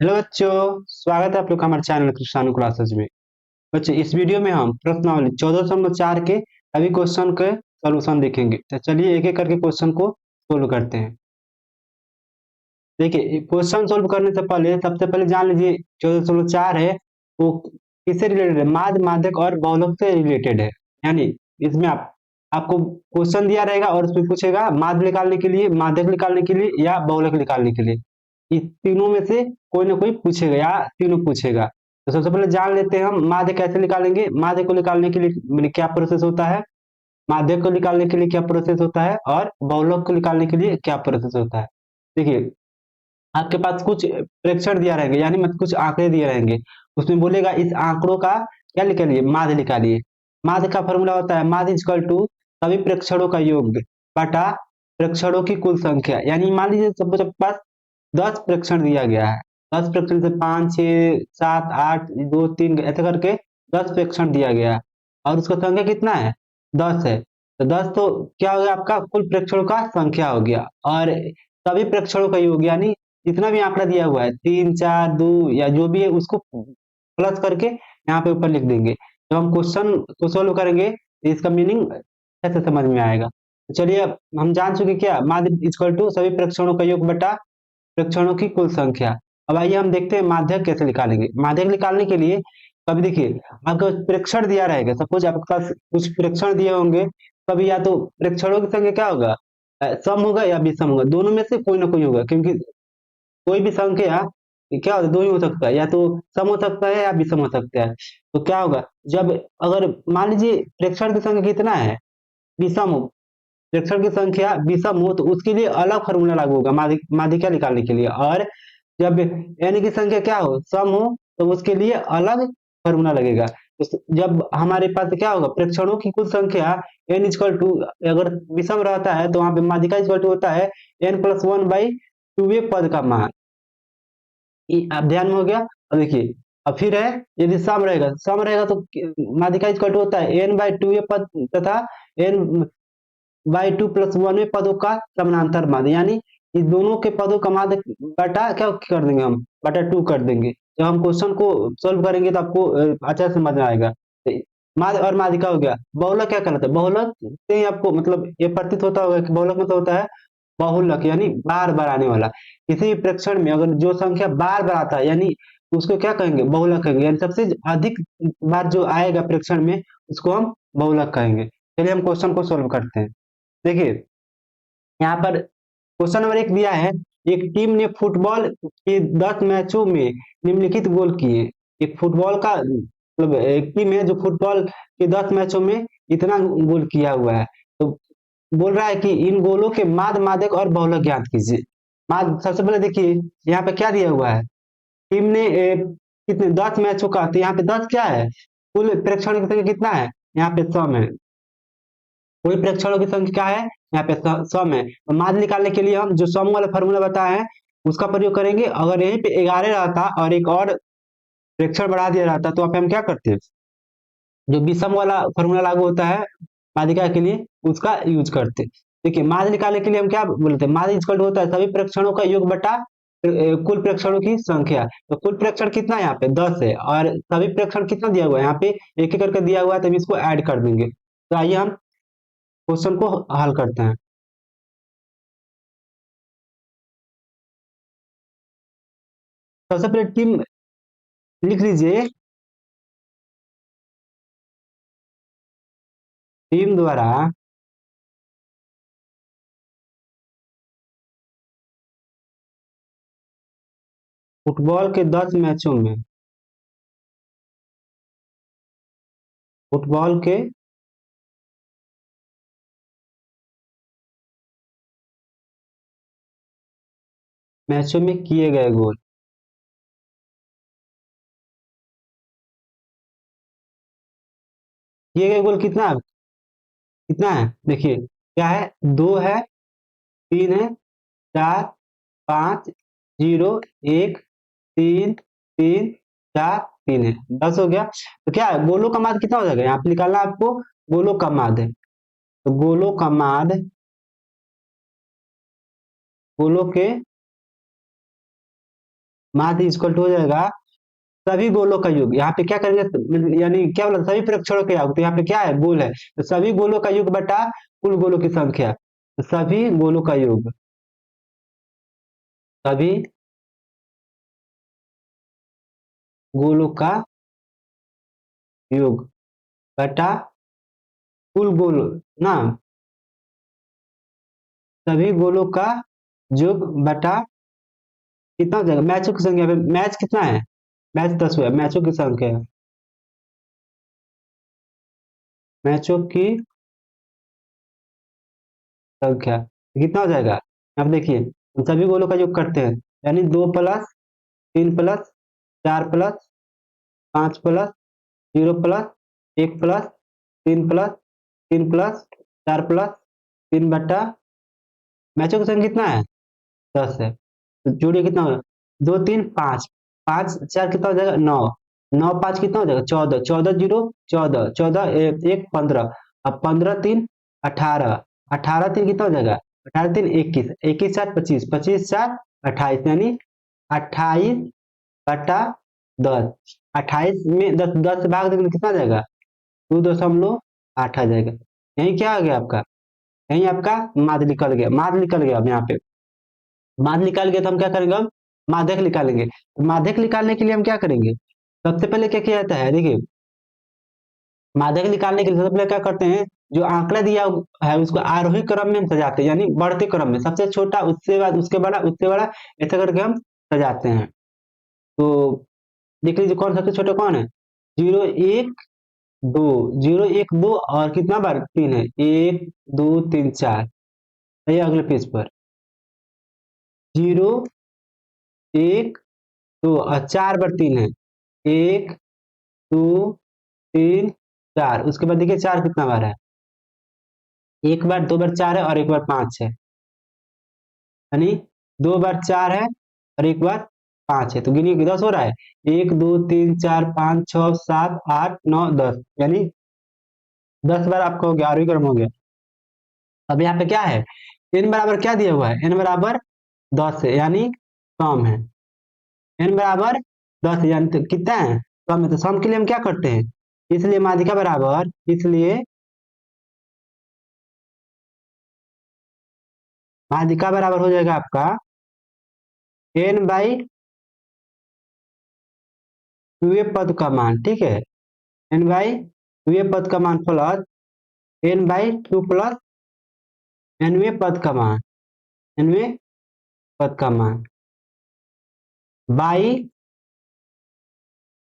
Hello बच्चों, स्वागत है आप लोग का हमारे चैनल कृष्णानु क्लासेज में। बच्चों, इस वीडियो में हम प्रश्नावली 14.4 के सभी क्वेश्चन के सॉल्यूशन देखेंगे। तो चलिए एक एक करके क्वेश्चन को सोल्व करते हैं। देखिए, क्वेश्चन सोल्व करने से पहले सबसे पहले जान लीजिए 14.4 है वो किससे रिलेटेड है? माध्य, माध्यक और बहुलक से रिलेटेड है। यानी इसमें आपको क्वेश्चन दिया रहेगा और उसमें पूछेगा माध्य निकालने के लिए, माध्यक निकालने के लिए या बहुलक निकालने के लिए। इस तीनों में से कोई ना कोई पूछेगा या तीनों पूछेगा। तो सबसे पहले जान लेते हैं हम माध्य कैसे निकालेंगे। माध्य को निकालने के लिए क्या प्रोसेस होता है, माध्यक को निकालने के लिए क्या प्रोसेस होता है और बहुलक को निकालने के लिए क्या प्रोसेस होता है। देखिए, आपके पास कुछ प्रेक्षण दिया रहेंगे, यानी मतलब कुछ आंकड़े दिए रहेंगे। उसमें बोलेगा इस आंकड़ों का क्या निकालिए, माध्य निकालिए। माध्य का फॉर्मूला होता है माध्य इक्वल टू सभी प्रेक्षणों का योग बटा प्रेक्षणों की कुल संख्या। यानी मान लीजिए सपोज आपके पास 10 प्रेक्षण दिया गया है। 10 प्रेक्षण से 5 6 7 8 2 3 ऐसे करके 10 प्रेक्षण दिया गया है और उसका संख्या कितना है, 10 है। तो 10 तो क्या हो गया, आपका कुल प्रेक्षणों का संख्या हो गया और सभी प्रेक्षणों का योग, यानी जितना भी आंकड़ा दिया हुआ है 3 4 2 या जो भी है उसको प्लस करके यहाँ पे ऊपर लिख देंगे। जब हम क्वेश्चन को सोल्व करेंगे तो इसका मीनिंग कैसे समझ में आएगा। तो चलिए, अब हम जान चुके क्या, माध्य इक्वल टू सभी प्रेक्षणों का योग बटा प्रेक्षणों की कुल संख्या। अब आइए हम देखते हैं माध्यक कैसे निकालेंगे। माध्यक निकालने के लिए कभी देखिए आपको प्रेक्षण दिया रहेगा, सपोज आपके पास कुछ प्रेक्षण दिए होंगे। कभी या तो प्रेक्षणों की संख्या क्या होगा, सम होगा या विषम होगा, दोनों में से कोई ना कोई होगा। क्योंकि कोई भी संख्या क्या होता है, दो ही हो सकता है, या तो सम हो सकता है या विषम हो सकता है। तो क्या होगा, जब अगर मान लीजिए प्रेक्षण की संख्या कितना है, विषम हो, प्रेक्षण की संख्या विषम हो, तो उसके लिए अलग फॉर्मूला लागू होगा माध्यिका निकालने के लिए। और जब n की संख्या क्या हो, सम हो, तो उसके लिए अलग फॉर्मूला लगेगा। तो जब हमारे पास क्या होगा, प्रेक्षणों की कुल संख्या n इक्वल टू, अगर विषम रहता है तो वहां पे माध्यिका इक्वल टू होता है n+1/2 पद का मान। अब ध्यान में हो गया। अब देखिए, अब फिर है यदि सम रहेगा तो माध्यिका इक्वल टू होता है n/2 पद तथा n/2+1 पदों का समानांतर माध्य। यानी इस दोनों के पदों का माध्य बटा क्या कर देंगे, हम बटा 2 कर देंगे। जब हम क्वेश्चन को सोल्व करेंगे तो आपको अच्छा समझ में आएगा। तो माध्य और माध्यिका हो गया। बहुलक क्या कहलाता है, बहुलक से ही आपको मतलब ये प्रतीत होता होगा कि बहुलक मतलब होता है बहुलक, यानी बार बार आने वाला। किसी भी प्रेक्षण में अगर जो संख्या बार बार आता है, यानी उसको क्या कहेंगे, बहुलक कहेंगे। यानी सबसे अधिक बार जो आएगा प्रेक्षण में उसको हम बहुलक कहेंगे। चलिए हम क्वेश्चन को सोल्व करते हैं। देखिए, यहाँ पर क्वेश्चन नंबर 1 दिया है, एक टीम ने फुटबॉल के 10 मैचों में निम्नलिखित गोल किए। एक फुटबॉल का मतलब एक टीम है जो फुटबॉल के 10 मैचों में इतना गोल किया हुआ है। तो बोल रहा है कि इन गोलों के माध्य, माध्यक और बहुलक ज्ञात कीजिए। माध्य सबसे पहले देखिए यहाँ पे क्या दिया हुआ है, टीम ने कितने 10 मैचों का, तो यहाँ पे 10 क्या है, कुल प्रेक्षण की संख्या कितना है, यहाँ पे 100 है। कुल प्रेक्षणों की संख्या क्या है, यहाँ पे 100 है। तो माध्य निकालने के लिए हम जो सम वाला फॉर्मूला बताया है उसका प्रयोग करेंगे। अगर यहीं पे 11 रहता और एक और प्रेक्षण बढ़ा दिया रहता तो वहाँ पे हम क्या करते, जो विषम वाला फॉर्मूला लागू होता है माध्यिका के लिए उसका यूज करते। देखिए, माध्य निकालने के लिए हम क्या बोलते हैं, माध्य इक्वल होता है सभी प्रेक्षणों का योग बटा कुल प्रेक्षणों की संख्या। तो कुल प्रेक्षण कितना है, यहाँ पे 10 है और सभी प्रेक्षण कितना दिया हुआ है, यहाँ पे एक एक करके दिया हुआ है, तभी इसको ऐड कर देंगे। तो आइए हम क्वेश्चन को हल करते हैं। सबसे पहले टीम लिख लीजिए, टीम द्वारा फुटबॉल के 10 मैचों में, फुटबॉल के मैचों में किए गए गोल। किए गए गोल कितना कितना है, देखिए क्या है, 2 है, 3 है, 4 5 0 1 3 3 4 3 है, 10 हो गया। तो क्या है, गोलों का माध्य कितना हो जाएगा, यहाँ पे निकालना है आपको गोलों का माध्य। तो गोलों का माध्य, गोलों के माध्य इक्वल टू हो जाएगा सभी गोलों का योग। यहाँ पे क्या करेंगे, यानी क्या बोला, सभी प्रेक्षणों का योग, तो यहाँ पे क्या है, गोल है, तो सभी गोलों का योग बटा कुल गोलों की संख्या, तो सभी गोलों का योग, सभी गोलों का योग बटा कुल गोल ना, सभी गोलों का योग बटा कितना हो जाएगा, मैचों की संख्या पे, मैच कितना है, मैच 10 हुआ, मैचों की संख्या, मैचों की संख्या कितना हो जाएगा, अब देखिए हम सभी गोलों का योग करते हैं, यानी 2 plus 3 plus 4 plus 5 plus 0 plus 3 plus 3 plus 4 plus 3 बटा मैचों की संख्या कितना है, 10 है, तो जोड़िए कितना होगा, 2 3 5, 5 4 कितना हो जाएगा, 9, 9 5 कितना हो जाएगा, 14, 14 0 14, 14 1 15, अब 15 3 18, 18 3 कितना हो जाएगा, 18 3 21, 21 4 25, 25 4 28, यानी 28/10, 28 में 10 से भाग देंगे तो कितना आ जाएगा, 2.8 आ जाएगा, यही क्या आ गया आपका, यही आपका माध्य निकल गया, माध्य निकल गया। अब यहाँ पे माध्य निकाल गया तो हम क्या करेंगे, अब माध्यक निकालेंगे, तो माध्यक निकालने के लिए हम क्या करेंगे, सबसे पहले क्या किया जाता है, देखिए माध्यक निकालने के लिए सबसे पहले क्या करते हैं, जो आंकड़ा दिया है उसको आरोही क्रम में हम सजाते हैं, यानी बढ़ते क्रम में, सबसे छोटा उससे बाद उसके बड़ा उससे बड़ा, ऐसा करके हम सजाते हैं। तो देख लीजिए कौन सबसे छोटा कौन है, 0 1 2, 0 1 2 और कितना बार 3 है, 1 2 3 4, ये अगले पेज पर 0 1 2 और 4 बार 3 है, 1 2 3 4, उसके बाद देखिए 4 कितना बार है, एक बार 2 बार 4 है और एक बार 5 है, यानी 2 बार 4 है और एक बार 5 है, तो गिनिए 10 हो रहा है, 1 2 3 4 5 6 7 8 9 10, यानी 10 बार आपका हो गया, आरोही क्रम हो गया। अब यहाँ पे क्या है, n बराबर क्या दिया हुआ है, n बराबर 10 है, यानी सम है, n बराबर 10 है, यानी तो कितना है, सम है, तो सम के लिए हम क्या करते हैं, इसलिए माध्यिका बराबर, इसलिए माध्यिका बराबर हो जाएगा आपका n/2 पद का मान, ठीक है, n/2 पद का मान प्लस n/2 प्लस nवें पद का मान, nवें पद का मान बाई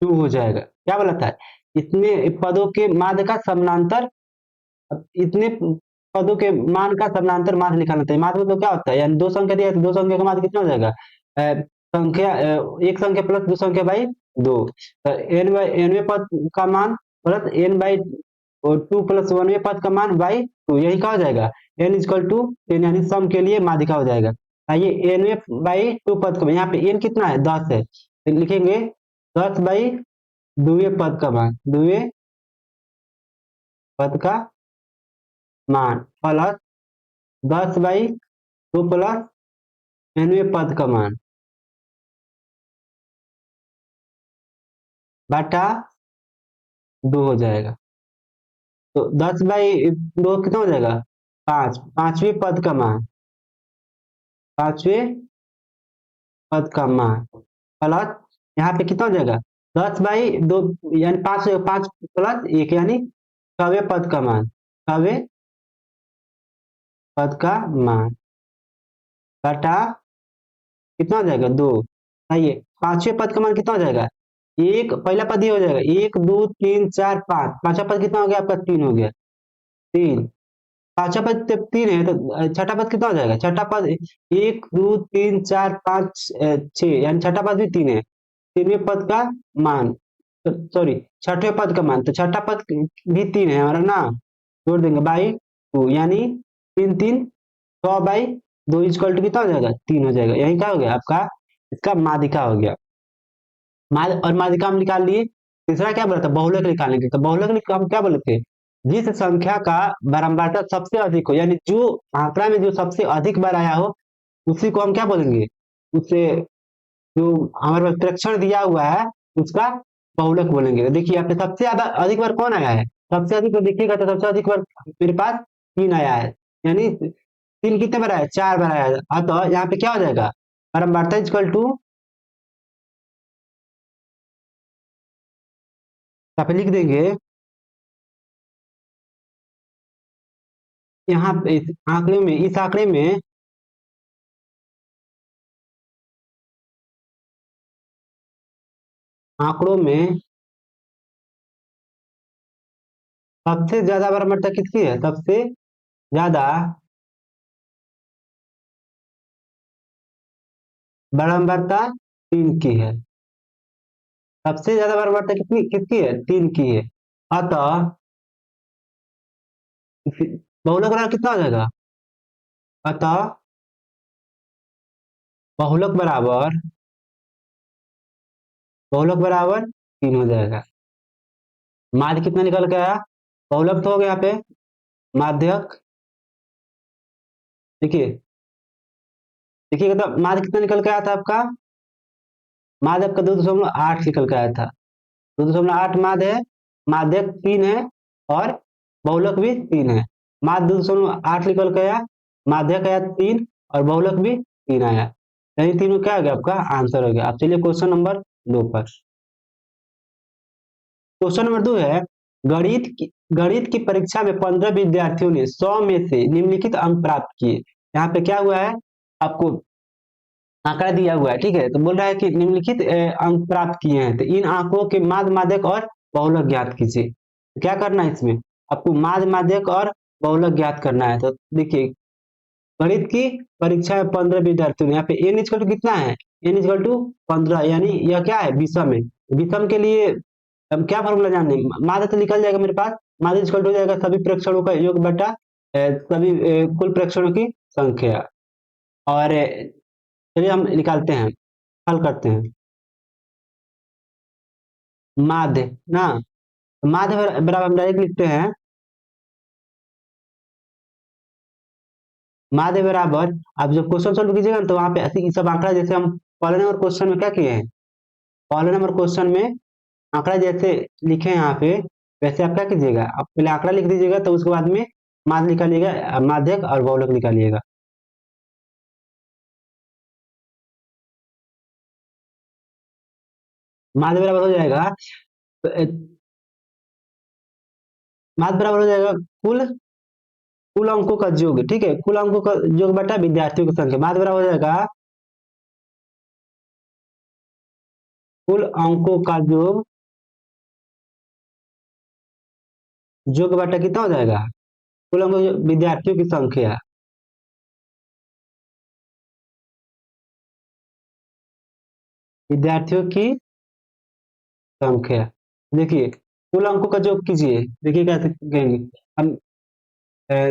2 हो जाएगा, क्या बोला था, इतने पदों के माध्य का समानांतर, इतने पदों के मान का समानांतर माध्य निकालना चाहिए, माध्य तो क्या होता है, यानी दो संख्या दिया है तो दो संख्या का माध्य कितना हो जाएगा, एक संख्या प्लस दो संख्या बाई 2, एनवें पद का मान प्लस n/2 प्लस वनवें पद का मान बाई 2, यही क्या हो जाएगा, n=10, यानी सम के लिए माध्यिका हो जाएगा। आइए n/2 पद का, यहाँ पे n कितना है, 10 है, तो लिखेंगे 10/2 पद का मान, 2 पद का मान प्लस 10/2 प्लस nवें पद का मान बटा 2 हो जाएगा, तो 10/2 कितना हो जाएगा, 5, पांचवें पद का मान, पांचवें पद का मान प्लस, यहाँ पे कितना हो जाएगा, 10/2, यानी 5 5 प्लस 1, यानी 6वें पद का मान, 6वें पद का मान बटा कितना हो जाएगा, 2। आइए पांचवें पद का मान कितना हो जाएगा, एक, पहला पद ये हो जाएगा 1 2 3 4 5, पांचवा पद कितना हो गया आपका, 3 हो गया, 3, पांचवा पद जब 3 है तो छठा पद कितना हो जाएगा, छठा पद 1 2 3 4 5 6, यानी छठा पद भी 3 है, तीनवें पद का मान, सॉरी छठवें पद का मान, तो छठा पद भी 3 है हमारा ना, जोड़ देंगे बाई 2, यानी 3 3 100/2 इक्वल टू कितना हो जाएगा, 3 हो जाएगा, यही क्या हो गया आपका, इसका माध्यिका हो गया। और माध्यिका हम निकाल लिए। तीसरा क्या बोला था, बहुलक निकालने के, तो बहुलक हम क्या बोले थे, जिस संख्या का बारंबारता सबसे अधिक हो, यानी जो आंकड़ा में जो सबसे अधिक बार आया हो, उसी को हम क्या बोलेंगे, उसे जो हमारे पास प्रेक्षण दिया हुआ है उसका बहुलक बोलेंगे। देखिए यहाँ पे सबसे ज्यादा अधिक बार कौन आया है, सबसे अधिक तो देखिएगा तो सबसे अधिक बार मेरे पास 3 आया है, यानी 3 कितने बार आया, 4 बार आया है। अतः यहाँ पे क्या हो जाएगा, बारंबारता इक्वल टू, यहाँ पे लिख देंगे, यहाँ पे इस आंकड़े में, इस आंकड़े में आंकड़ों में सबसे ज्यादा बारंबारता किसकी है, सबसे ज्यादा बारंबारता 3 की है, सबसे ज्यादा बारंबारता कितनी किसकी है, 3 की है। अतः बहुलक बराबर कितना हो जाएगा, अतः बहुलक बराबर, बहुलक बराबर 3 हो जाएगा। माध्य कितना निकल के आया, बहुलक तो हो गया यहाँ पे, माध्यक, देखिए, देखिएगा तो माध्य कितना निकल के आया था आपका, माध्य आपका 2.8 निकल के आया था, 2.8 माध्य है, माध्यक 3 है और बहुलक भी 3 है। माध्य 2.8 निकल के आया, माध्यक आया 3 और बहुलक भी 3 आया, यानी तीनों क्या हो गया, आपका आंसर हो गया। अब चलिए क्वेश्चन नंबर 2 पर। क्वेश्चन नंबर 2 है, गणित की परीक्षा में 15 विद्यार्थियों ने 100 में से निम्नलिखित अंक प्राप्त किए। यहाँ पे क्या हुआ है, आपको आंकड़ा दिया हुआ है, ठीक है, तो बोल रहा है कि निम्नलिखित अंक प्राप्त किए हैं, तो इन आंकों के माध्य, माध्यक और बहुलक ज्ञात कीजिए। तो क्या करना है इसमें, आपको माध्य, माध्यक और बहुलक ज्ञात करना है। तो देखिए, गणित की परीक्षा में 15 विद्यार्थियों ने, यहाँ पे एन इक्वल टू कितना है, एन इक्वल टू 15, यानी यह क्या है, विषम है। विषम के लिए हम क्या फॉर्मूला जानने, माध्य तो निकल जाएगा मेरे पास, माध्य इक्वल टू हो जाएगा सभी प्रेक्षणों का योग बटा सभी कुल प्रेक्षणों की संख्या। और चलिए हम निकालते हैं, हल करते हैं। माध्य ना, माध्य बराबर हम डायरेक्ट लिखते हैं, माध्य बराबर, आप जब क्वेश्चन सोल्व कीजिएगा ना तो वहां पे ऐसे सब आंकड़ा, जैसे हम पहले नंबर क्वेश्चन में क्या किए हैं, पहले नंबर क्वेश्चन में आंकड़ा जैसे लिखे हैं यहाँ पे, वैसे आप क्या कीजिएगा, आप पहले आंकड़ा लिख दीजिएगा, तो उसके बाद में माध्य निकालिएगा, माध्यक और बहुलक निकालिएगा। माध्य बराबर हो जाएगा, माध्य बराबर हो जाएगा कुल, कुल अंकों का योग, ठीक है, कुल अंकों का योग बटा विद्यार्थियों की संख्या। माध्य बराबर हो जाएगा कुल अंकों का योग, योग बटा कितना हो जाएगा, कुल अंकों विद्यार्थियों की संख्या, विद्यार्थियों की संख्या। देखिए, कुल अंकों का योग कीजिए, देखिए कैसे कहेंगे हम,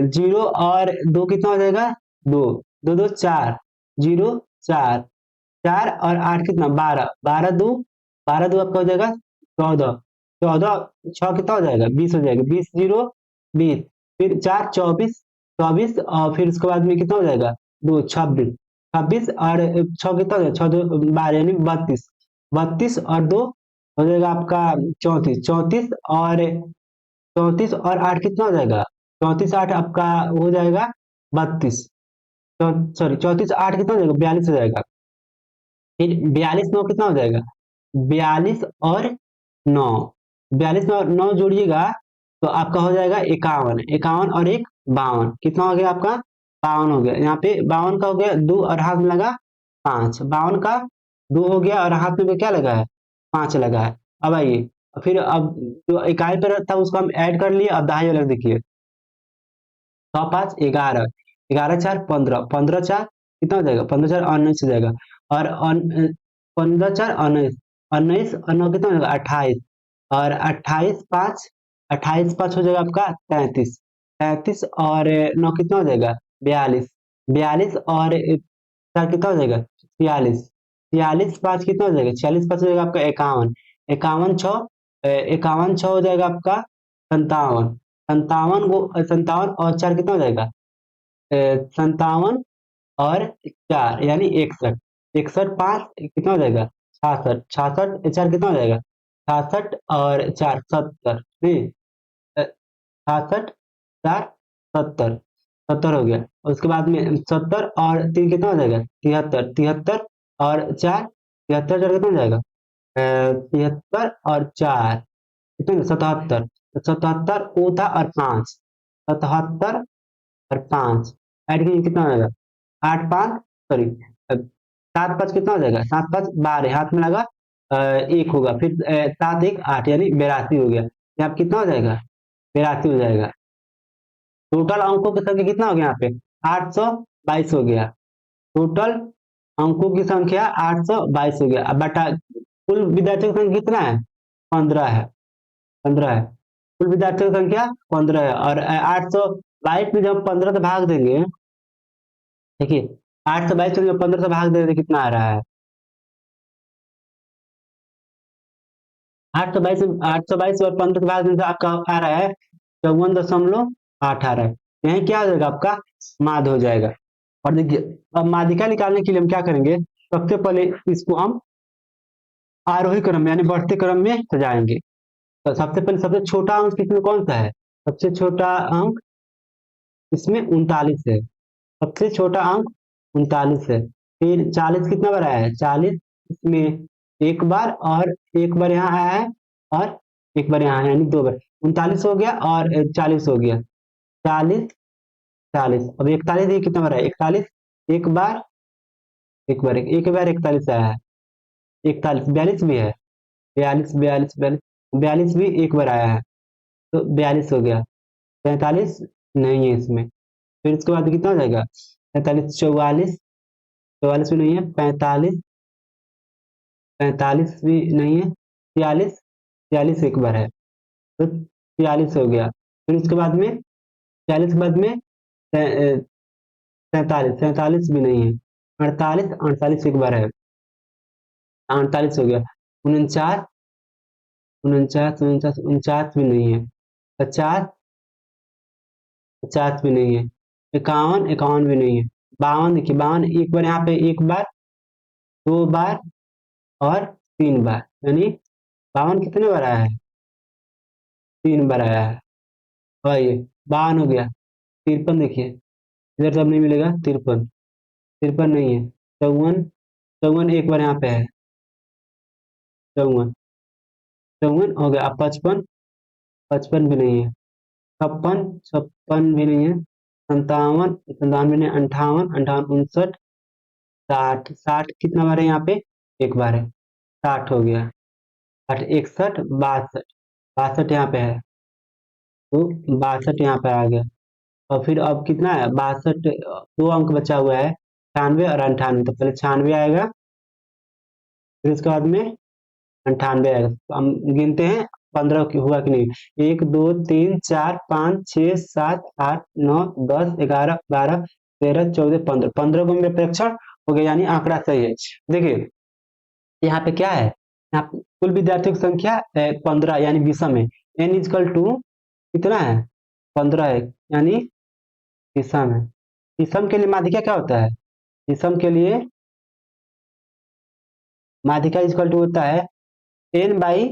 0 और 2 कितना हो जाएगा, 2, 2 2 4, 0 4, 4 और 8 कितना, 12, 12 2, 12 2 आपका हो जाएगा 14, 14 6 कितना हो जाएगा, 20 हो जाएगा, 20 0 20, फिर 4 24, 24 और फिर उसके बाद में कितना हो जाएगा, 2 26, 26 और 6 कितना हो जाएगा, 6 2 12, यानी 32, 32 और 2 हो जाएगा आपका 34, 34 और 8 कितना हो जाएगा, 34 8 आपका हो जाएगा 32, सॉरी 34 8 कितना हो जाएगा, 42 हो जाएगा। फिर 42 9 कितना हो जाएगा, 42 और 9, 42 और 9 जोड़िएगा तो आपका हो जाएगा 51, 51 और एक 52, कितना हो गया आपका, 52 हो गया। यहाँ पे 52 का हो गया 2 और हाथ में लगा 5, 52 का 2 हो गया और हाथ में क्या लगा है, 5 लगा है। अब आइए, फिर अब जो इकाई पर था उसको हम ऐड कर लिए, अब दहाई अलग देखिए, 6 5 11, 11 4 15, 15 4 कितना हो जाएगा, 15 4 19 हो जाएगा, और 15 4 19, 19 और 9 कितना हो जाएगा, 28, और 28 5, 28 5 हो जाएगा आपका 33, 33 और 9 कितना हो जाएगा, 42, 42 और 4 कितना हो जाएगा, 46, 46 5 कितना हो जाएगा, 46 5 हो जाएगा आपका 51, 51 6, 51 6 हो जाएगा आपका 57, 57 को 57 और 4 कितना हो जाएगा, 57 और 4 यानी 61, 61 5 कितना हो जाएगा? 66। 66 चार कितना हो जाएगा? 66 और 4 70 नहीं, 66 4 70, 70 हो गया। और उसके बाद में 70 और 3 कितना हो जाएगा? 73। 73 और 4 73 4 कितना हो जाएगा? 73 और 4 कितने? 77। तो 77 ओ था और 5, 77 और 5 ऐड करेंगे कितना हो जाएगा? 8 5 सॉरी 7 5 कितना हो जाएगा? 7 5 12 हाथ में लगा, एक होगा, फिर 7 1 8 यानी 82 हो गया। यहाँ कितना हो जाएगा? 82 हो जाएगा। टोटल अंकों की संख्या कितना हो गया यहाँ पे? 822 हो गया। टोटल अंकों की संख्या 822 हो गया। अब बटा कुल विद्यार्थियों की संख्या कितना है? 15 है। 15 है कुल विद्यार्थियों की संख्या 15 है। और 822 में जब 15 से भाग देंगे, देखिए 822 में जब 15 से भाग देंगे तो कितना आ रहा है? 822 और 15 से भाग देने से आपका आ रहा है 54.8 आ रहा है। यही क्या हो जाएगा आपका? माध्य हो जाएगा। और देखिए अब माध्यिका निकालने के लिए हम क्या करेंगे? सबसे पहले इसको हम आरोही क्रम यानी बढ़ते क्रम में सजाएंगे। तो सबसे पहले सबसे छोटा अंक इसमें कौन सा है? सबसे छोटा अंक इसमें 39 है। सबसे छोटा अंक 39 है। फिर 40 कितना बार आया है? 40 इसमें एक बार, और एक बार यहाँ आया है, और एक बार यहाँ यानी दो बार। 39 हो गया और 40 हो गया। 40 40 अब 41 ये कितना बार है? 41 एक बार, एक बार 41 आया है। 41 42 भी है। 42 42 42 42 भी एक बार आया है, तो 42 हो गया। 45 नहीं है इसमें। फिर इसके बाद कितना हो जाएगा? 45 44, 44 भी नहीं है। 45 45 भी नहीं है। 46 46 एक बार है, तो 46 हो गया। फिर उसके बाद में 40 के बाद में 47 47 भी नहीं है। 48 48 एक बार है, 48 हो गया। 49 49 49 49 भी नहीं है। 50 50 भी नहीं है। 51 51 भी नहीं है। 52 देखिए 52 एक बार, यहाँ पे एक बार, दो बार और तीन बार, यानी 52 कितने बार आया है? तीन बार आया है। और ये 52 हो गया। 53 देखिए इधर सब नहीं मिलेगा। 53 53 नहीं है। 54 54 एक बार यहाँ पे है। 54 54 हो गया। अब 55 55 भी नहीं है। 56 56 भी नहीं है। 57 57 भी नहीं। 58 58 59 60 60 कितना बार है यहाँ पे? एक बार है। 60 हो गया। 60 61 62 62 यहाँ पे है, तो 62 यहाँ पे आ गया। और फिर अब कितना है? 62 दो अंक बचा हुआ है, 96 और 98। तो पहले 96 आएगा, फिर उसके बाद में 98 आएगा। तो हम गिनते हैं 15 की हुआ कि नहीं। 1 2 3 4 5 6 7 8 9 10 11 12 13 14 15 15 को मेरा परीक्षण हो गया, यानी आंकड़ा सही है। देखिए यहाँ पे क्या है? यहाँ पे कुल विद्यार्थियों की संख्या 15 यानी विषम है। n इजकल टू कितना है? 15 है, यानी विषम है। विषम के लिए माध्यिका क्या होता है? विषम के लिए माध्यिका इजकल टू होता है n बाई,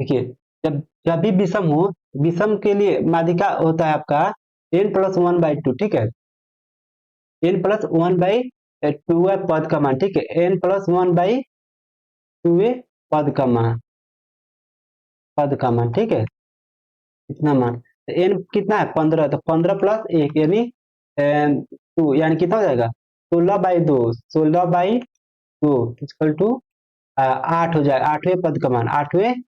देखिए जब जब भी विषम हो, विषम के लिए माध्यिका होता है आपका n+1/2, ठीक है। n+1/2 है पद का मान, ठीक है। n+1/2 है पद का मान, पद का मान, ठीक है। इतना मान तो n कितना है? 15, तो 15 प्लस 1 यानी 2, यानी कितना हो जाएगा? 16/2, 16/2 इक्वल टू 8 हो जाएगा। आठवें पद का मान, आठवें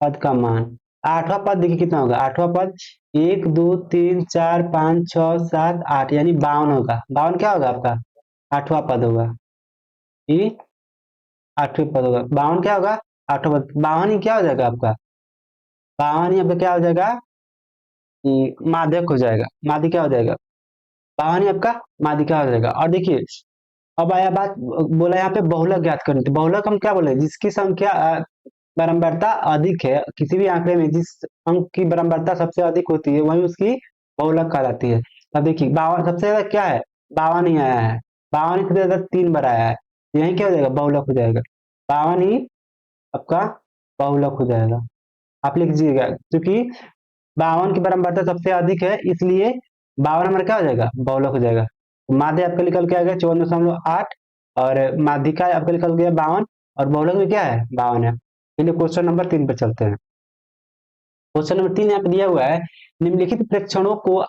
पद का मान। आठवां पद देखिए कितना होगा? आठवां पद 1 2 3 4 5 6 7 8 यानी 52 होगा। 52 क्या होगा आपका? आठवां पद होगा। ये आठवें पद होगा। 52 क्या होगा? आठवां पद। 52 ही क्या हो जाएगा आपका? 52 यहाँ पे क्या हो जाएगा? माध्यक हो जाएगा। माध्य क्या हो जाएगा? 52 ही आपका माध्यिका हो जाएगा। और देखिए अब आया बात, बोला यहाँ पे बहुलक ज्ञात करनी। तो बहुलक हम क्या बोले? जिसकी संख्या बारंबारता अधिक है, किसी भी आंकड़े में जिस अंक की बारंबारता सबसे अधिक होती है वही उसकी बहुलक कहलाती है। अब देखिए 52 सबसे ज्यादा क्या है? 52 ही आया है। 52 सबसे ज्यादा 3 बार आया है। यही क्या हो जाएगा, बहुलक हो जाएगा। 52 ही आपका बहुलक हो जाएगा। आप लिख दीजिएगा, क्योंकि 52 की बराबरता सबसे अधिक है, इसलिए 52 हमारा क्या हो जाएगा, बहुलक हो जाएगा। माध्य आपका निकल के आ गया 54.8, और माध्यिका आपका निकल गया 52, और बहुलक में क्या है, 52 है। चलिए क्वेश्चन नंबर 3 पर चलते हैं। क्वेश्चन नंबर 3 यहाँ पे दिया हुआ है, निम्नलिखित प्रेक्षणों को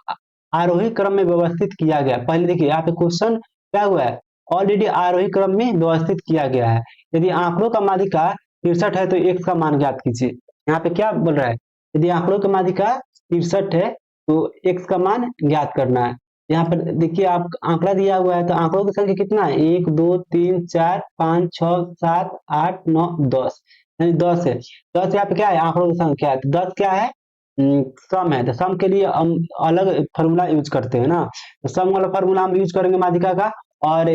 आरोही क्रम में व्यवस्थित किया गया। पहले देखिए यहाँ पे क्वेश्चन क्या हुआ है, ऑलरेडी आरोही क्रम में व्यवस्थित किया गया है। यदि आंकड़ों का माध्यिका 63 है तो x का मान ज्ञात कीजिए। यहाँ पे क्या बोल रहा है, यदि आंकड़ों का माध्यिका 63 है तो x का मान ज्ञात करना है। यहाँ पर देखिए आप आंकड़ा दिया हुआ है, तो आंकड़ों की संख्या कितना है, 1 2 3 4 5 6 7 8 9 10, यानी 10 है। 10 यहाँ पे क्या है, आंकड़ों की संख्या है, तो 10 क्या है, सम है। तो सम के लिए हम अलग फॉर्मूला यूज करते हैं ना, तो सम वाला फॉर्मूला हम यूज करेंगे माध्यिका का, और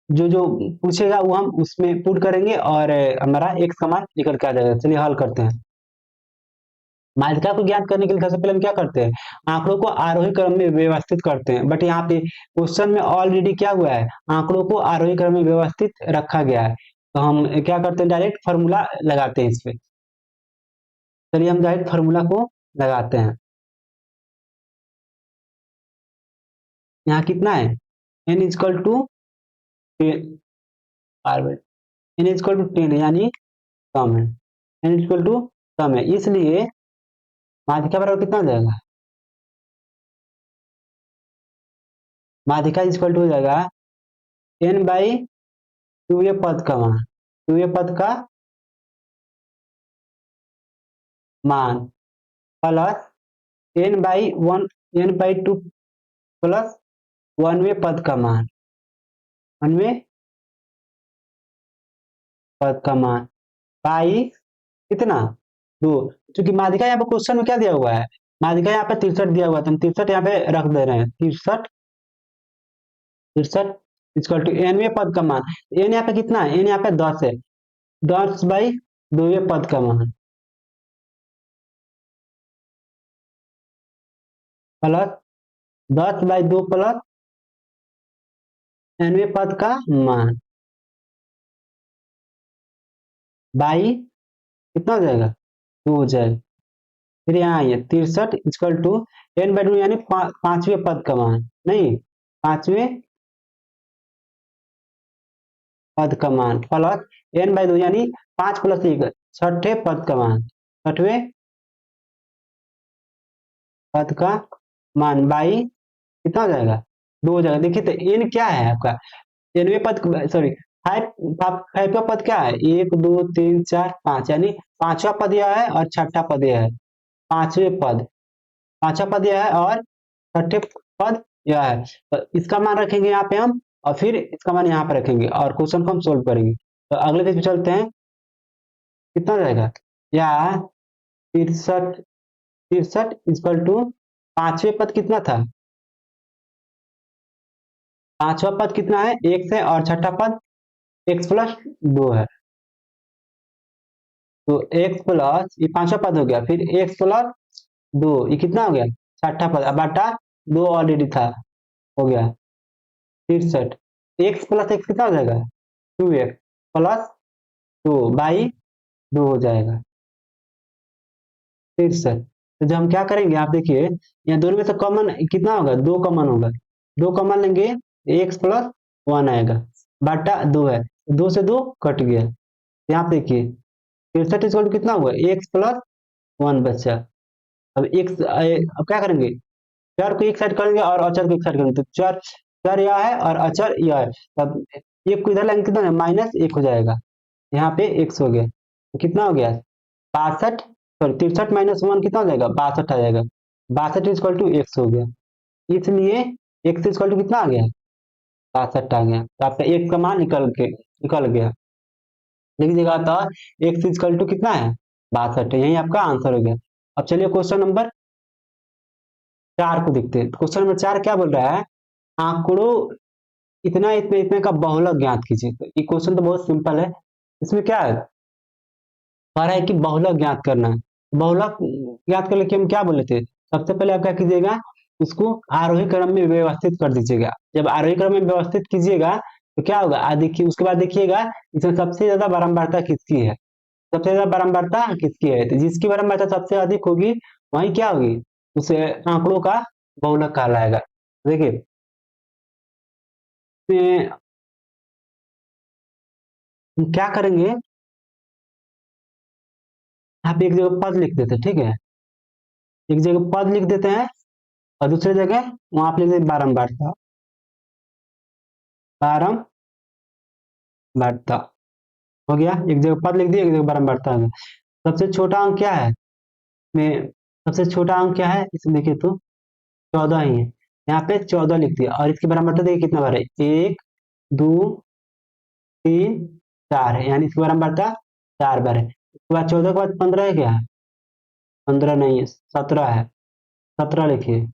जो जो पूछेगा वो हम उसमें पुट करेंगे, और हमारा x का मान निकल के आ जाएगा। चलिए हल करते हैं। माध्यिका को ज्ञात करने के लिए सबसे पहले हम क्या करते हैं, आंकड़ों को आरोही क्रम में व्यवस्थित करते हैं। बट यहाँ पे क्वेश्चन में ऑलरेडी क्या हुआ है, आंकड़ों को आरोही क्रम में व्यवस्थित रखा गया है, तो हम क्या करते हैं, डायरेक्ट फॉर्मूला लगाते हैं इस पे। चलिए हम डायरेक्ट फॉर्मूला को लगाते हैं। यहाँ कितना है, n equal to n equal to 10 यानी कम है, n इजकल टू कम है, इसलिए माध्यिका बराबर कितना हो जाएगा, माध्यिका इजकल टू हो जाएगा n बाई 2a पद का मान, 2a पद का मान plus n by 1, n by 2 plus 1वें पद का मान, 1वें पद का मान बाई कितना, 2। क्योंकि माध्यिका यहाँ पे क्वेश्चन में क्या दिया हुआ है, माध्यिका यहाँ पे 63 दिया हुआ है, तो हम 63 यहाँ पे रख दे रहे हैं, 63 इक्वल टू nवें पद का मान। n यहाँ पे कितना है, n यहाँ पे 10 है, 10 बाई 2वें पद का मान प्लस 10 बाई 2 प्लस nवें पद का मान बाई कितना हो जाएगा, 2 हो जाएगा। फिर यहाँ आइए 63 इक्वल टू n बाई 2 यानी 5वें पद का मान, नहीं 5वें पद का मान प्लस n बाई 2 यानी 5 प्लस 1 छठे पद का मान, छठवें पद का मान बाई कितना हो जाएगा, 2 हो जाएगा। देखिए तो n क्या है आपका, nवें पद, सॉरी फाइव, फाइव पद क्या है, 1 2 3 4 5, यानी पांचवा पद यह है और छठा पद यह है, पांचवें पद, पांचवा पद यह है और छठे पद यह है। तो इसका मान रखेंगे यहाँ पे हम, और फिर इसका मान यहाँ पे रखेंगे, और क्वेश्चन को हम सोल्व करेंगे। तो अगले पेज पे चलते हैं, कितना हो जाएगा, या 63, 63 इक्वल टू पांचवें पद कितना था, पांचवा पद कितना है, x है, और छठा पद x प्लस 2 है, तो x प्लस, ये पांचवा पद हो गया, फिर x प्लस 2, ये कितना हो गया, छठा पद, अब बटा 2 ऑलरेडी था, हो गया 63, x प्लस x कितना हो जाएगा, 2x प्लस 2 बाई 2 हो जाएगा 63। तो जब हम क्या करेंगे, आप देखिए यहाँ दोनों में से कॉमन कितना होगा, 2 कॉमन होगा, 2 कॉमन लेंगे, x प्लस 1 आएगा, बटा 2 है, 2 से 2 कट गया। यहाँ पे देखिए 63 इक्वल टू कितना हुआ, x प्लस 1 बचा। अब x, अब क्या करेंगे, चर को एक साइड करेंगे और अचर को एक साइड करेंगे, तो चर, चर यह है और अचर यह है, तब एक को इधर लाएंगे कितना है, -1 हो जाएगा, यहाँ पे x हो गया, तो कितना हो गया 62, सॉरी 63 माइनस 1 कितना हो जाएगा, 62 आ जाएगा, 62 इक्वल टू x हो गया, इसलिए x इक्वल टू कितना आ गया, 62 आ गया। तो आपका x का मान निकल गया, लिख दीजिएगा, तो x इक्वल टू कितना है, 62 है, यही आपका आंसर हो गया। अब चलिए क्वेश्चन नंबर 4 को देखते हैं। क्वेश्चन नंबर 4 क्या बोल रहा है, आंकड़ों इतना इतने इतने का बहुलक ज्ञात कीजिए। तो ये क्वेश्चन तो बहुत सिंपल है, इसमें क्या है, कह रहा है कि बहुलक ज्ञात करना है। बहुलक ज्ञात करने के हम क्या बोले थे, सबसे पहले आप क्या कीजिएगा, उसको आरोही क्रम में व्यवस्थित कर दीजिएगा। जब आरोही क्रम में व्यवस्थित कीजिएगा तो क्या होगा, देखिए उसके बाद देखिएगा इसमें सबसे ज्यादा बारंबारता किसकी है, सबसे ज्यादा बारंबारता किसकी है, तो जिसकी बारंबारता सबसे अधिक होगी वही क्या होगी, उस आंकड़ों का बहुलक कहलाएगा। देखिए इसमें हम क्या करेंगे, यहाँ पे एक जगह पद लिख देते हैं, ठीक है, एक जगह पद लिख देते हैं और दूसरी जगह वहां पे लिख देते हैं बारंबारता, बारंबारता हो गया, एक जगह पद लिख दिया, एक जगह बारंबारता हो गया। सबसे छोटा अंक क्या है, में सबसे छोटा अंक क्या है इसमें देखिए तो 14 ही है, यहाँ पे 14 लिख दिया और इसकी बारंबारता देखिए कितना बार है, 1 2 3 4 है, यानी इसकी बारंबारता 4 बार है। उसके बाद 14 के बाद 15 है क्या, 15 नहीं है, 17 है, 17 लिखिए,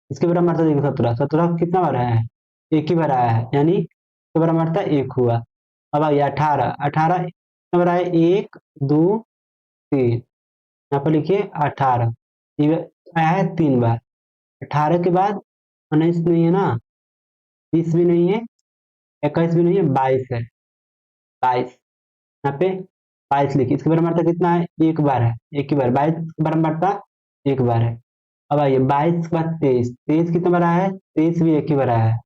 इसकी बारंबारता देखिए 17, 17 कितना बार आया है, एक ही बार आया है, यानी इसकी बारंबारता 1 हुआ। अब आइए 18, 18 कितना बार आया है, 1 2 3, यहाँ पर लिखिए 18, ये आया है 3 बार। 18 के बाद 19 नहीं है ना, 20 भी नहीं है, 21 भी नहीं है, 22 है, 22, यहाँ पे 22 लिखिए, इसकी बारंबारता कितना है, एक बार है, एक ही बार, 22 की बारंबारता एक बार है। अब आइए 22 के बाद 23, 23 कितना बार आया है, 23 भी एक ही बार आया है,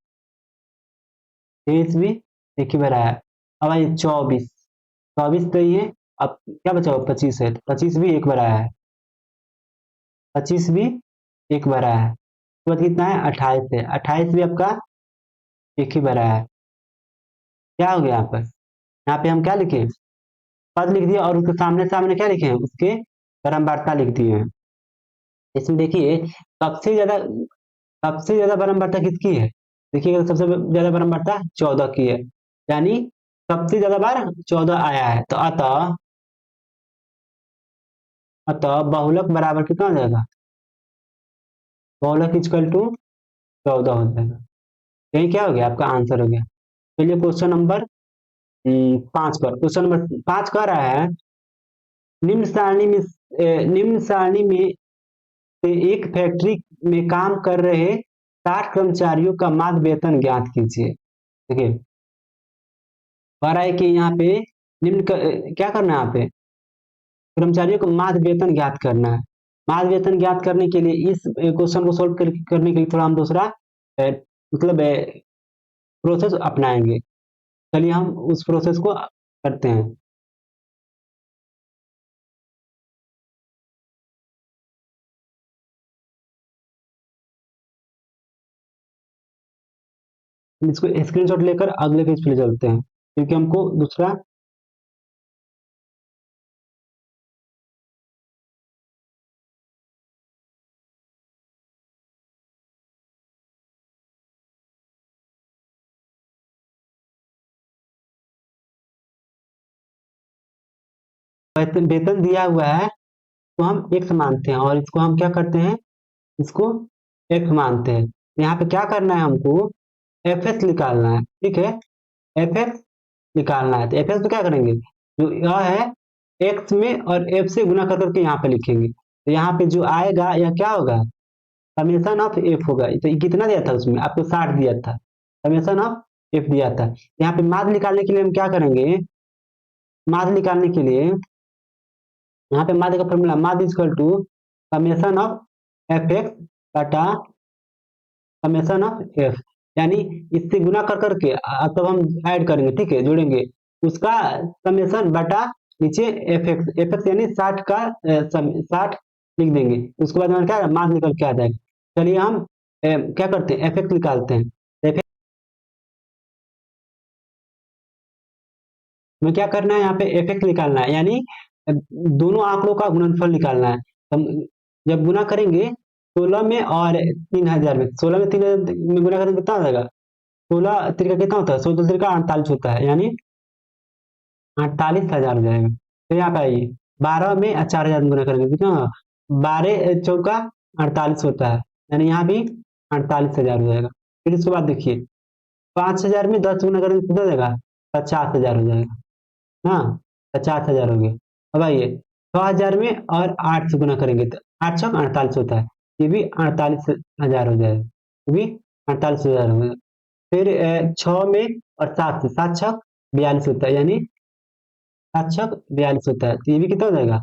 23 भी एक ही बार आया है। अब आइए 24, 24 तो ये, अब क्या बचा हुआ, 25 है, तो 25 भी एक बार आया है, 25 भी एक बार आया है। उसके बाद कितना है, 28 है, 28 भी आपका एक ही बार आया है। क्या हो गया यहाँ पर, यहाँ पे हम क्या लिखे, पद लिख दिया और उसके सामने सामने क्या लिखे हैं, उसके बारंबारता लिख दिए हैं। इसमें देखिए सबसे ज्यादा बारंबारता किसकी है, देखिए सबसे ज्यादा बारंबारता 14 की है, यानी सबसे ज्यादा बार 14 आया है, तो अतः अतः बहुलक बराबर कितना हो जाएगा, बहुलक इक्वल टू 14 हो जाएगा। यही क्या हो गया, आपका आंसर हो गया। चलिए क्वेश्चन नंबर 5 पर, क्वेश्चन नंबर 5 कह रहा है, निम्न सारणी में निम्न सारणी में से एक फैक्ट्री में काम कर रहे 60 कर्मचारियों का माध्य वेतन ज्ञात कीजिए। देखिए कह रहा है कि यहाँ पे क्या करना है, यहाँ पे कर्मचारियों को माध्य वेतन ज्ञात करना है। माध्य वेतन ज्ञात करने के लिए इस क्वेश्चन को सोल्व करने के लिए थोड़ा हम दूसरा मतलब प्रोसेस अपनाएंगे। चलिए हम उस प्रोसेस को करते हैं। हम इसको स्क्रीनशॉट लेकर अगले पेज पे ले चलते हैं, क्योंकि हमको दूसरा वेतन दिया हुआ है तो हम एक्स मानते हैं और इसको हम क्या करते हैं, इसको एक्स मानते हैं। यहाँ पे क्या करना है, हमको एफ एक्स निकालना है, ठीक है, एफ एक्स निकालना है। तो एफ एक्स पे क्या करेंगे, जो यह है एक्स में और एफ से गुना कर करके यहाँ पे लिखेंगे, तो यहाँ पे जो आएगा यह क्या होगा, समेसन ऑफ एफ होगा। तो ये कितना दिया था उसमें, आपको 60 दिया था, समेसन ऑफ एफ दिया था। यहाँ पे माध्य निकालने के लिए हम क्या करेंगे, माध्य निकालने के लिए यहाँ पे माध्य का फॉर्मूला, माध्य equal to summation of F X बटा समेसन ऑफ एफ, यानी इससे गुना कर करके तब हम ऐड करेंगे, ठीक है, जोड़ेंगे उसका समेसन बटा नीचे एफ एक्स यानी 60 का 60 लिख देंगे। उसके बाद हमारा क्या मान निकल के आ जाएगा। चलिए हम क्या करते हैं, एफ एक्स निकालते हैं। एफ में क्या करना है, यहाँ पे एफ एक्स निकालना है, यानी दोनों आंकड़ों का गुणनफल निकालना है। हम जब गुना करेंगे 16 में और 3000 में, 16 में 3000 में गुना करेंगे कितना हो जाएगा, 16 तिरका कितना होता है, 16 तिरका 48 होता है, यानी 48,000 हो जाएगा। तो यहाँ पे आइए 12 में 4000 में गुना करेंगे कितना होगा, 12 चौका 48 होता है, यानी यहाँ भी 48,000 हो जाएगा। फिर उसके बाद देखिए 5000 में 10 गुना करेंगे कितना हो जाएगा, 50,000 हो जाएगा, हाँ 50,000 हो गया। अब आइए 6000 में और 8 से गुना करेंगे तो 8 छक 48 होता है, ये भी 48,000 हो जाएगा, ये भी 48,000 हो जाएगा। फिर 6 में और 7 से, 7 छक 42 होता है, यानी 7 छक 42 होता है, तो ये भी कितना हो जाएगा,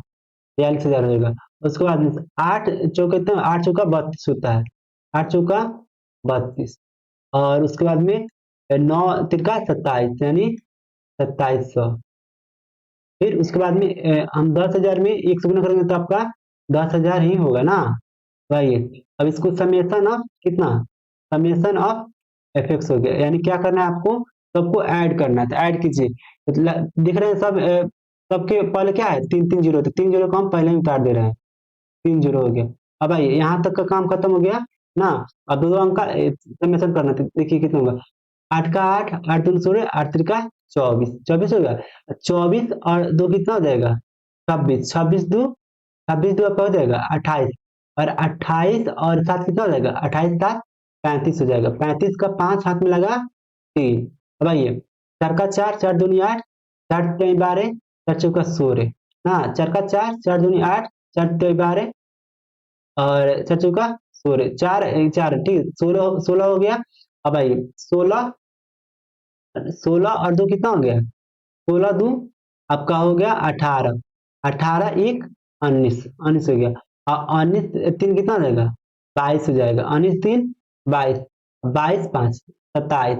42,000 हो जाएगा। उसके बाद में 8 चौके कितना, 8 चौका 32 होता है, 8 चौका 32। और उसके बाद में 9 तिरका 27, यानी 2700। फिर उसके बाद में हम 10,000 में 1 से गुना करेंगे तो आपका 10,000 ही होगा ना भाई। अब इसको समेसन ऑफ कितना, समेसन ऑफ एफ एक्स हो गया, यानी क्या करना है आपको, सबको ऐड करना है, तो ऐड कीजिए। दिख रहे हैं सब, सबके पहले क्या है, 3 3 जीरो, तो 3 जीरो को हम पहले ही उतार दे रहे हैं, 3 जीरो हो गया। अब आइए यहाँ तक का काम खत्म हो गया ना। अब दो अंक का समेसन करना, तो देखिए कितना होगा, 8 का 8, 8 दूनी 16, 8 तिरका 24, 24 हो गया। 24 और 2 कितना हो जाएगा, 26, 26 दो आपका हो जाएगा 28, और 28 और 7 कितना हो जाएगा, 28 7 35 हो जाएगा। 35 का 5 हाथ में लगा 3। अब आइए, 4 का 4, 4 दूनी 8, 4 तिहाई 12, 4 चौका 16, हाँ 4 का 4, 4 दूनी 8, 4 तिहाई 12, और 4 चौका 16, 4 4 ठीक, 16 16 हो गया। अब आइए 16, 16 और 2 कितना हो गया, 16 दो आपका हो गया 18, 18 एक 19, 19 हो गया। और 19 तीन कितना हो जाएगा, 22 हो जाएगा, 19 तीन 22, 22 5 27,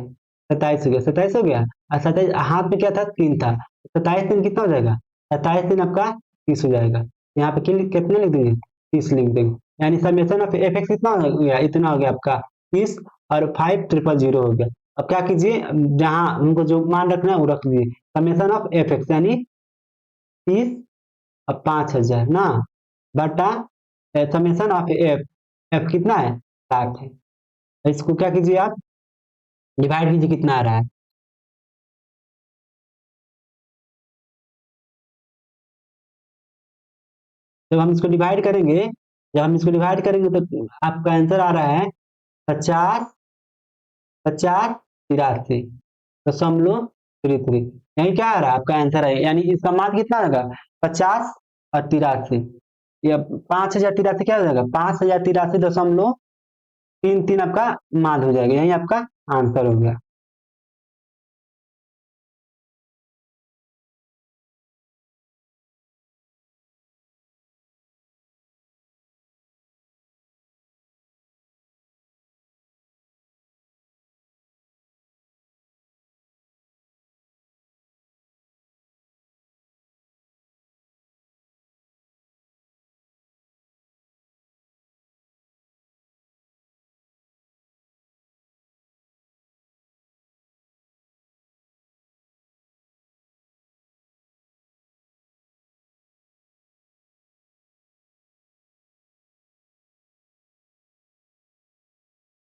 27 हो गया, 27 हो गया। और 27 हाथ में क्या था, 3 था, 27 तीन कितना हो जाएगा, 27 तीन आपका 30 हो जाएगा। यहाँ पे कितने लिख देंगे, 30 लिख देंगे, यानी समेसन ऑफ एफ एक्स कितना हो गया, इतना हो गया आपका 30, और 5000 हो गया। अब क्या कीजिए, जहां हमको जो मान रखना है वो रख दीजिए, समेसन ऑफ एफ एक्स यानी 30 और 5000 ना, बटा समेसन ऑफ एफ, एफ कितना है 60 है। इसको क्या कीजिए आप, डिवाइड कीजिए, कितना आ रहा है। जब हम इसको डिवाइड करेंगे, जब हम इसको डिवाइड करेंगे तो आपका आंसर आ रहा है 50, 50 83 दशमलव 33। यही क्या आ रहा है आपका आंसर है, यानी इसका मान कितना होगा, 50 और 83, या 5083 क्या हो जाएगा, 5083 दशमलव 33 आपका मान हो जाएगा, यही आपका आंसर हो गया।